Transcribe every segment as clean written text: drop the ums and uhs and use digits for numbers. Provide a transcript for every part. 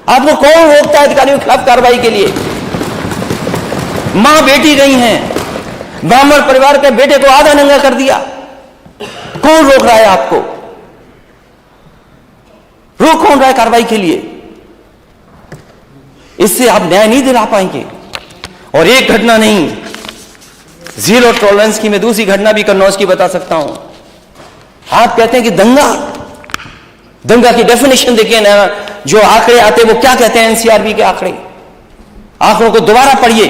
आपको कौन रोकता है अधिकारियों के खिलाफ कार्रवाई के लिए? मां बेटी गई हैं, ब्राह्मण परिवार के बेटे को आधा नंगा कर दिया, कौन रोक रहा है आपको? रोक कौन रहा है कार्रवाई के लिए? इससे आप न्याय नहीं दिला पाएंगे। और एक घटना नहीं, जीरो टॉलरेंस की मैं दूसरी घटना भी कन्नौज की बता सकता हूं। आप कहते हैं कि दंगा की डेफिनेशन देखिए ना, जो आंकड़े आते हैं वो क्या कहते हैं, एनसीआरबी के आंकड़ों को दोबारा पढ़िए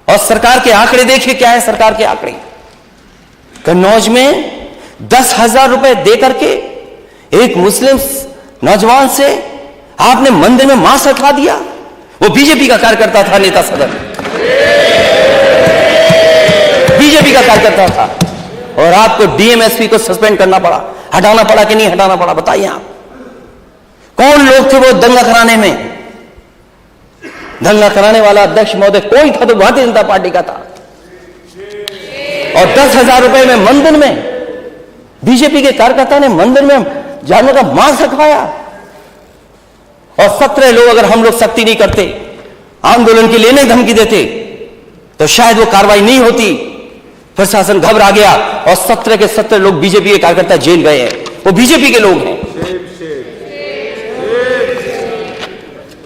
और सरकार के आंकड़े देखिए क्या है सरकार के आंकड़े। कन्नौज में 10,000 रुपए दे करके एक मुस्लिम नौजवान से आपने मंदिर में मांस रखवा दिया। वो बीजेपी का कार्यकर्ता था, नेता सदन बीजेपी का कार्यकर्ता था, और आपको डीएमएसपी को सस्पेंड करना पड़ा, हटाना पड़ा कि नहीं हटाना पड़ा? बताइए आप, कौन लोग थे वो दंगा कराने में? दंगा कराने वाला अध्यक्ष महोदय कोई था तो भारतीय जनता पार्टी का था। और 10,000 रुपए में मंदिर में बीजेपी के कार्यकर्ता ने मंदिर में जानवर का मांस रखवाया। और 17 लोग, अगर हम लोग सख्ती नहीं करते, आंदोलन की लेने धमकी देते, तो शायद वो कार्रवाई नहीं होती। प्रशासन घबरा गया और 17 के 17 लोग बीजेपी के कार्यकर्ता जेल गए हैं, वो बीजेपी के लोग हैं।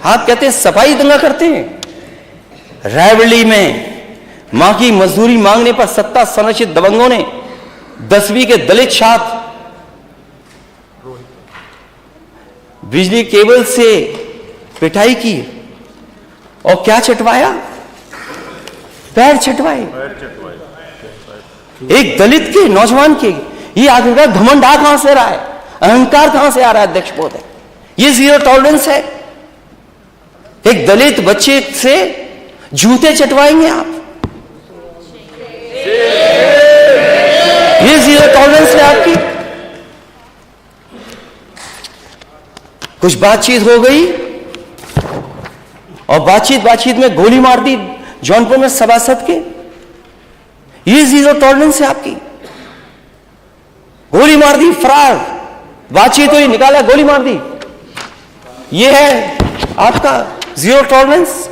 आप कहते हैं सफाई दंगा करते हैं। रायबरेली में मां की मजदूरी मांगने पर सत्ता संरक्षित दबंगों ने 10वीं के दलित छात्र बिजली केबल से पिटाई की और क्या चटवाया? पैर चटवाए एक दलित के नौजवान के। ये आदमी का घमंड कहां से रहा है, अहंकार कहां से आ रहा है अध्यक्ष महोदय? ये जीरो टॉलरेंस है। एक दलित बच्चे से जूते चटवाएंगे आप? ये जीरो टॉलरेंस है आपकी? कुछ बातचीत हो गई और बातचीत में गोली मार दी जौनपुर में सभासद के। ये जीरो टॉलरेंस है आपकी? गोली मार दी, फरार। बातचीत हुई, निकाला, गोली मार दी। ये है आपका जीरो टॉलरेंस?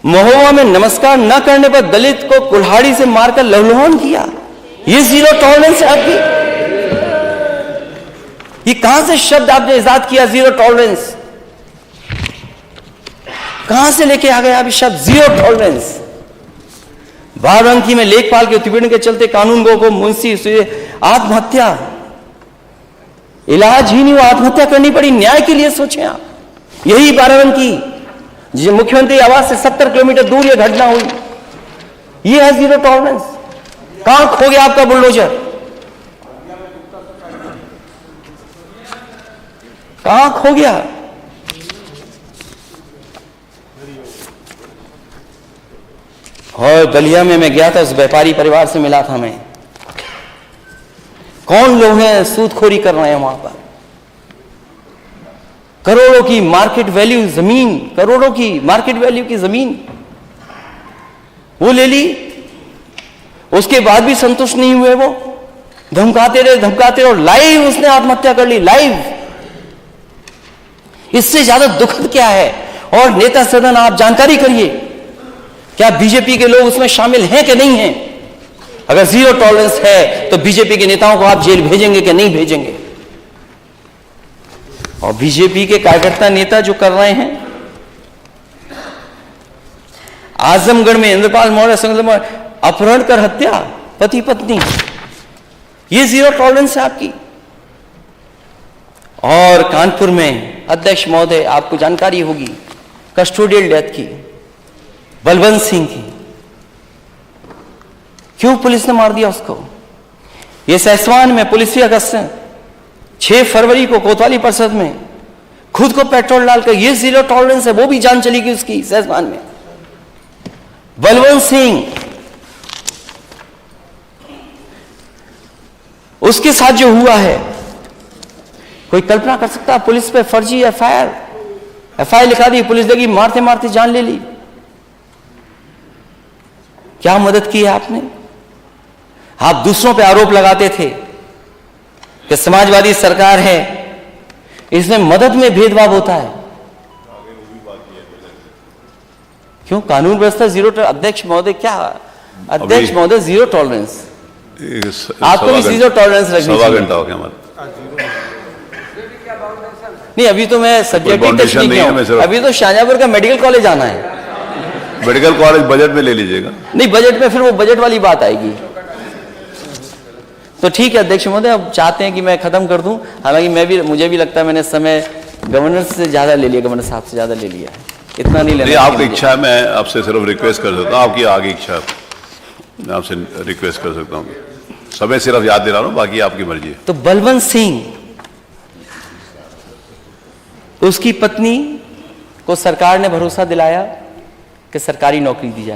महोबा में नमस्कार न करने पर दलित को कुल्हाड़ी से मारकर लहलहान किया। ये जीरो टॉलरेंस है आपकी? ये कहां से शब्द आपने इजाद किया जीरो टॉलरेंस? कहां से लेके आ गए आप शब्द जीरो टॉलरेंस? बाराबंकी में लेखपाल के उत्पीड़न के चलते कानून गो को मुंशी आत्महत्या, इलाज ही नहीं हुआ, आत्महत्या करनी पड़ी। न्याय के लिए सोचें आप। यही बाराबंकी मुख्यमंत्री आवास से 70 किलोमीटर दूर यह घटना हुई। यह है जीरो टॉलरेंस। कहां खो गया आपका बुलडोजर? कहां खो गया? और बलिया में मैं गया था, उस व्यापारी परिवार से मिला था मैं। कौन लोग हैं सूदखोरी कर रहे हैं वहां पर? करोड़ों की मार्केट वैल्यू जमीन, करोड़ों की मार्केट वैल्यू की जमीन वो ले ली। उसके बाद भी संतुष्ट नहीं हुए, वो धमकाते रहे और लाइव उसने आत्महत्या कर ली, लाइव। इससे ज्यादा दुखद क्या है? और नेता सदन आप जानकारी करिए, क्या बीजेपी के लोग उसमें शामिल हैं कि नहीं हैं? अगर जीरो टॉलरेंस है तो बीजेपी के नेताओं को आप जेल भेजेंगे कि नहीं भेजेंगे? और बीजेपी के कार्यकर्ता नेता जो कर रहे हैं, आजमगढ़ में इंद्रपाल मौर्य संगम अपहरण कर हत्या, पति पत्नी, ये जीरो टॉलरेंस है आपकी। और कानपुर में अध्यक्ष महोदय आपको जानकारी होगी कस्टोडियल डेथ की, बलवंत सिंह की। क्यों पुलिस ने मार दिया उसको? ये सैसवान में पुलिस अगस्त 6 फरवरी को कोतवाली परिषद में खुद को पेट्रोल डालकर, ये जीरो टॉलरेंस है। वो भी जान चली गई उसकी सैसवान में। बलवंत सिंह, उसके साथ जो हुआ है, कोई कल्पना कर सकता है? पुलिस पे फर्जी एफआईआर लिखा दी, पुलिस देगी, मारते मारते जान ले ली। क्या मदद की है आपने? आप दूसरों पे आरोप लगाते थे कि समाजवादी सरकार है, इसमें मदद में भेदभाव होता है। क्यों कानून व्यवस्था जीरो अध्यक्ष महोदय क्या अध्यक्ष महोदय जीरो टॉलरेंस, आपको भी जीरो टॉलरेंस रखनी चाहिए। 1.25 घंटा हो गया हमारा। नहीं अभी तो मैं सब्जेक्टिव टच नहीं किया हूं, अभी तो शाहजहांपुर का मेडिकल कॉलेज आना है। मेडिकल कॉलेज बजट में ले लीजिएगा। नहीं बजट में फिर वो बजट वाली बात आएगी। तो ठीक है अध्यक्ष महोदय, अब चाहते हैं कि मैं खत्म कर दूं, हालांकि मुझे भी लगता है मैंने समय गवर्नर से ज्यादा ले लिया, गवर्नर साहब से ज्यादा ले लिया है, इतना नहीं लेना। आपकी इच्छा है, मैं आपसे सिर्फ रिक्वेस्ट कर सकता हूँ, आपकी आगे इच्छा है, मैं आपसे रिक्वेस्ट कर सकता हूँ। समय सिर्फ याद दिला रहा हूँ, बाकी आपकी मर्जी है। तो बलवंत सिंह उसकी पत्नी को सरकार ने भरोसा दिलाया कि सरकारी नौकरी दी जाएगी।